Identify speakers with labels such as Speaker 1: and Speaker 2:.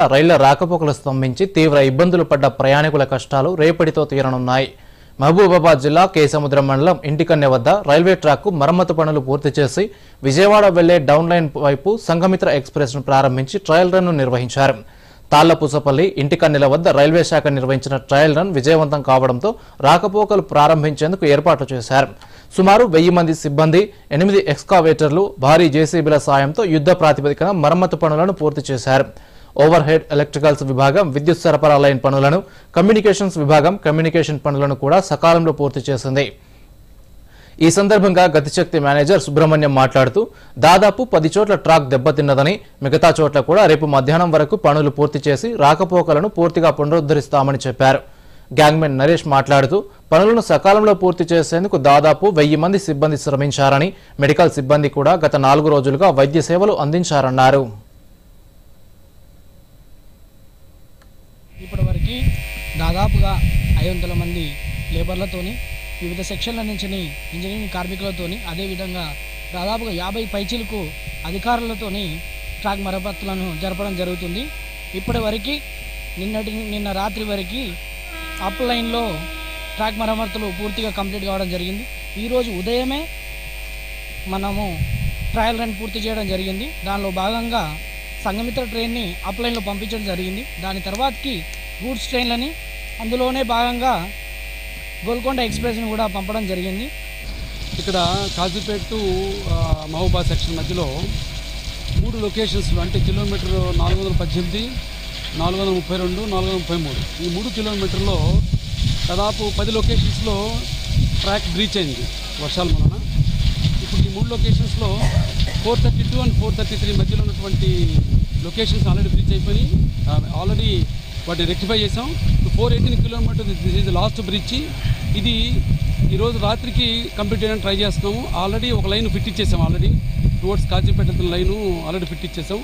Speaker 1: రైళ్ల రాకపోకలు స్తంభించి తీవ్ర ఇబ్బందులు పడ్డ ప్రయాణికుల కష్టాలు రేపటితో తీరనున్నాయి. మహబూబాబాద్ జిల్లా కేసముద్రం మండలం ఇంటికన్నె వద్ద రైల్వే ట్రాక్కు మరమ్మతు పనులు పూర్తి చేసి విజయవాడ వెళ్లే డౌన్ లైన్ వైపు సంఘమిత్ర ఎక్స్ప్రెస్ ను ప్రారంభించి ట్రయల్ రన్ ను నిర్వహించారు. తాళ్లపూసపల్లి ఇంటికన్నెల వద్ద రైల్వే శాఖ నిర్వహించిన ట్రయల్ రన్ విజయవంతం కావడంతో రాకపోకలు ప్రారంభించేందుకు ఏర్పాట్లు చేశారు. సుమారు 1000 మంది సిబ్బంది, 8 ఎక్స్కావేటర్లు, భారీ జేసీబీల సాయంతో యుద్ధ ప్రాతిపదికన మరమ్మతు పనులను పూర్తి చేశారు. ఓవర్ హెడ్ ఎలక్ట్రికల్స్ విభాగం విద్యుత్ సరఫరా లైన్ పనులను, కమ్యూనికేషన్స్ విభాగం కమ్యూనికేషన్ పనులను కూడా సకాలంలో పూర్తి చేసింది. ఈ సందర్భంగా గతిశక్తి మేనేజర్ సుబ్రహ్మణ్యం మాట్లాడుతూ దాదాపు 10 చోట్ల ట్రాక్ దెబ్బతిన్నదని, మిగతా చోట్ల కూడా రేపు మధ్యాహ్నం వరకు పనులు పూర్తి చేసి రాకపోకలను పూర్తిగా పునరుద్ధరిస్తామని చెప్పారు. గ్యాంగ్మెన్ నరేష్ మాట్లాడుతూ పనులను సకాలంలో పూర్తి చేసేందుకు దాదాపు 1000 మంది సిబ్బంది శ్రమించారని, మెడికల్ సిబ్బంది కూడా గత 4 రోజులుగా వైద్య సేవలు అందించారన్నారు.
Speaker 2: ఇప్పటివరకు దాదాపుగా 500 మంది లేబర్లతోని, వివిధ సెక్షన్ల నుంచి ఇంజనీరింగ్ కార్మికులతోని, అదేవిధంగా దాదాపుగా 50 పైచీలకు అధికారులతోని ట్రాక్ మరమ్మతులను జరపడం జరుగుతుంది. ఇప్పటివరకు నిన్న రాత్రి వరకు అప్ లైన్లో ట్రాక్ మరమ్మతులు పూర్తిగా కంప్లీట్ కావడం జరిగింది. ఈరోజు ఉదయమే మనము ట్రయల్ రన్ పూర్తి చేయడం జరిగింది. దానిలో భాగంగా సంఘమిత్ర ట్రైన్ని అప్ లైన్లో పంపించడం జరిగింది. దాని తర్వాతకి గూడ్స్ ట్రైన్లని, అందులోనే భాగంగా గోల్కొండ ఎక్స్ప్రెస్ని కూడా పంపడం జరిగింది.
Speaker 3: ఇక్కడ కాజీపేట టు మహబూబాబాద్ సెక్షన్ మధ్యలో 3 లొకేషన్స్లో, అంటే కిలోమీటర్ 418, 432, 433, ఈ 3 కిలోమీటర్లో దాదాపు 10 లొకేషన్స్లో ట్రాక్ బ్రీచ్ అయింది వర్షాల వలన. ఇప్పుడు ఈ 3 లొకేషన్స్లో 432 అండ్ 433 మధ్యలో ఉన్నటువంటి లొకేషన్స్ ఆల్రెడీ బ్రీచ్ అయిపోయి ఆల్రెడీ వాటిని రెక్టిఫై చేసాం. 418 kilometer this is last bridge. ఇది ఈరోజు రాత్రికి కంప్లీట్ చేయడానికి ట్రై చేస్తున్నాము. ఆల్రెడీ ఒక లైన్ ఫిట్ ఇచ్చేసాం, already towards Kazipet line already fit ఇచ్చేసాం.